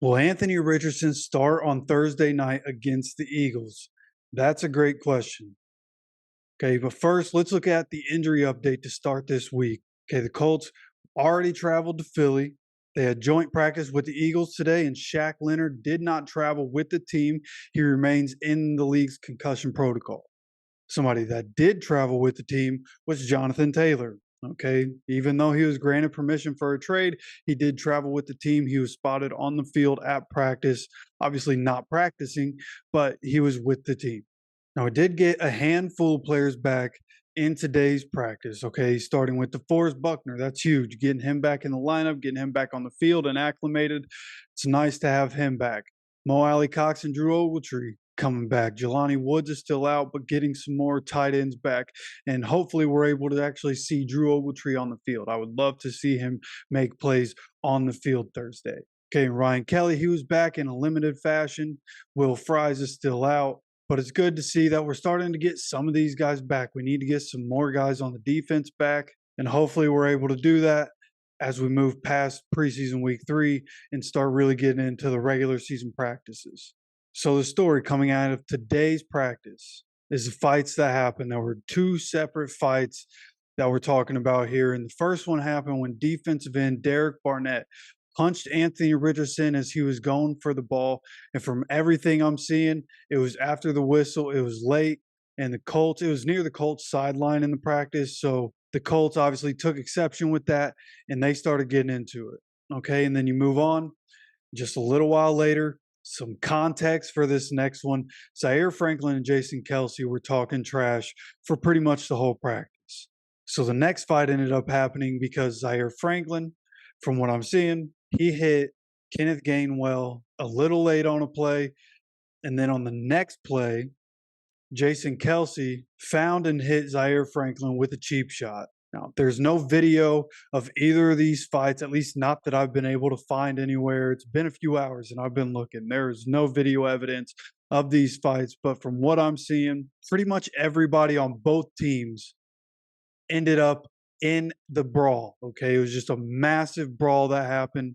Will Anthony Richardson start on Thursday night against the Eagles? That's a great question. Okay, but first, let's look at the injury update to start this week. Okay, the Colts already traveled to Philly. They had joint practice with the Eagles today, and Shaq Leonard did not travel with the team. He remains in the league's concussion protocol. Somebody that did travel with the team was Jonathan Taylor. Okay, even though he was granted permission for a trade, he did travel with the team. He was spotted on the field at practice, obviously not practicing, but he was with the team. Now, I did get a handful of players back in today's practice, okay, starting with DeForest Buckner. That's huge. Getting him back in the lineup, getting him back on the field and acclimated. It's nice to have him back. Mo Alley Cox and Drew Ogletree coming back. Jelani Woods is still out, but getting some more tight ends back. And hopefully we're able to actually see Drew Ogletree on the field. I would love to see him make plays on the field Thursday. Okay, Ryan Kelly, he was back in a limited fashion. Will Fries is still out. But it's good to see that we're starting to get some of these guys back. We need to get some more guys on the defense back, and hopefully we're able to do that as we move past preseason week 3 and start really getting into the regular season practices. So the story coming out of today's practice is the fights that happened. There were 2 separate fights that we're talking about here. And the first one happened when defensive end Derek Barnett punched Anthony Richardson as he was going for the ball. And from everything I'm seeing, it was after the whistle. It was late. And it was near the Colts sideline in the practice. So the Colts obviously took exception with that and they started getting into it. Okay. And then you move on just a little while later. Some context for this next one. Zaire Franklin and Jason Kelsey were talking trash for pretty much the whole practice. So the next fight ended up happening because Zaire Franklin, from what I'm seeing, he hit Kenneth Gainwell a little late on a play. And then on the next play, Jason Kelsey found and hit Zaire Franklin with a cheap shot. Now, there's no video of either of these fights, at least not that I've been able to find anywhere. It's been a few hours and I've been looking. There is no video evidence of these fights. But from what I'm seeing, pretty much everybody on both teams ended up in the brawl. Okay. It was just a massive brawl that happened.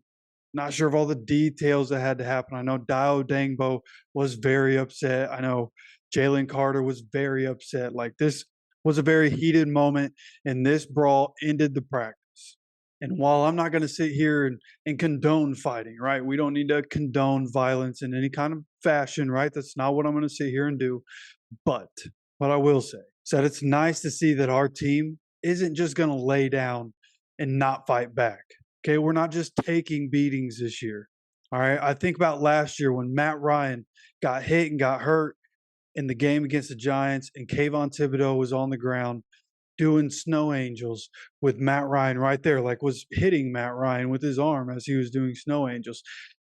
Not sure of all the details that had to happen. I know Dio Dangbo was very upset. I know Jalen Carter was very upset. Like, this was a very heated moment, and this brawl ended the practice. And while I'm not going to sit here and condone fighting, right? We don't need to condone violence in any kind of fashion, right? That's not what I'm going to sit here and do. But what I will say is that it's nice to see that our team isn't just going to lay down and not fight back. Okay, we're not just taking beatings this year. All right, I think about last year when Matt Ryan got hit and got hurt in the game against the Giants, and Kayvon Thibodeau was on the ground doing snow angels with Matt Ryan right there, like was hitting Matt Ryan with his arm as he was doing snow angels.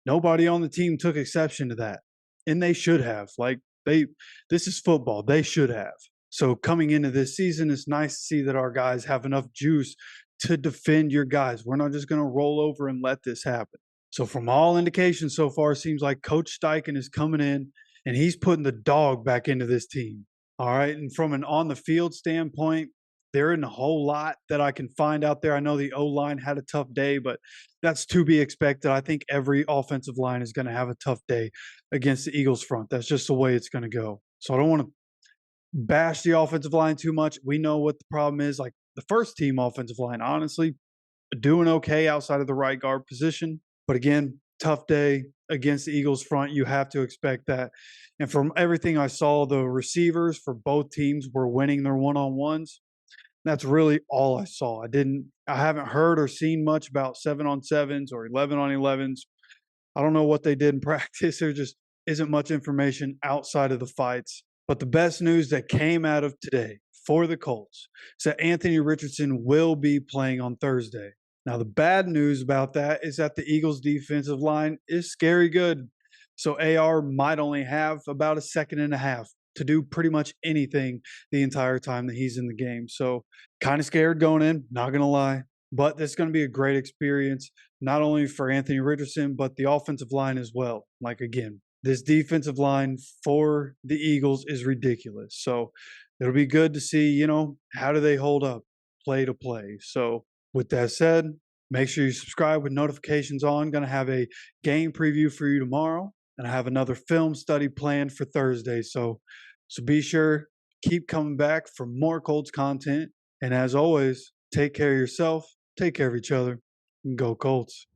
Nobody on the team took exception to that, and they should have. Like, this is football. They should have. So coming into this season, it's nice to see that our guys have enough juice to defend your guys. We're not just going to roll over and let this happen. So from all indications so far, it seems like Coach Steichen is coming in and he's putting the dog back into this team. All right. And from an on the field standpoint, there isn't a whole lot that I can find out there. I know the O-line had a tough day, but that's to be expected. I think every offensive line is going to have a tough day against the Eagles front. That's just the way it's going to go. So I don't want to bash the offensive line too much. We know what the problem is. Like, the first team offensive line, honestly, doing okay outside of the right guard position. But again, tough day against the Eagles front. You have to expect that. And from everything I saw, the receivers for both teams were winning their one-on-ones. That's really all I saw. I haven't heard or seen much about 7-on-7s or 11-on-11s. I don't know what they did in practice. There just isn't much information outside of the fights. But the best news that came out of today for the Colts is that Anthony Richardson will be playing on Thursday. Now, the bad news about that is that the Eagles' defensive line is scary good. So AR might only have about a second and a half to do pretty much anything the entire time that he's in the game. So kind of scared going in, not going to lie. But this is going to be a great experience, not only for Anthony Richardson, but the offensive line as well. Like, again, this defensive line for the Eagles is ridiculous. So it'll be good to see, how do they hold up play to play. So with that said, Make sure you subscribe with notifications on. Going to have a game preview for you tomorrow, and I have another film study planned for Thursday. So be sure keep coming back for more Colts content. And as always, take care of yourself, take care of each other, and go Colts.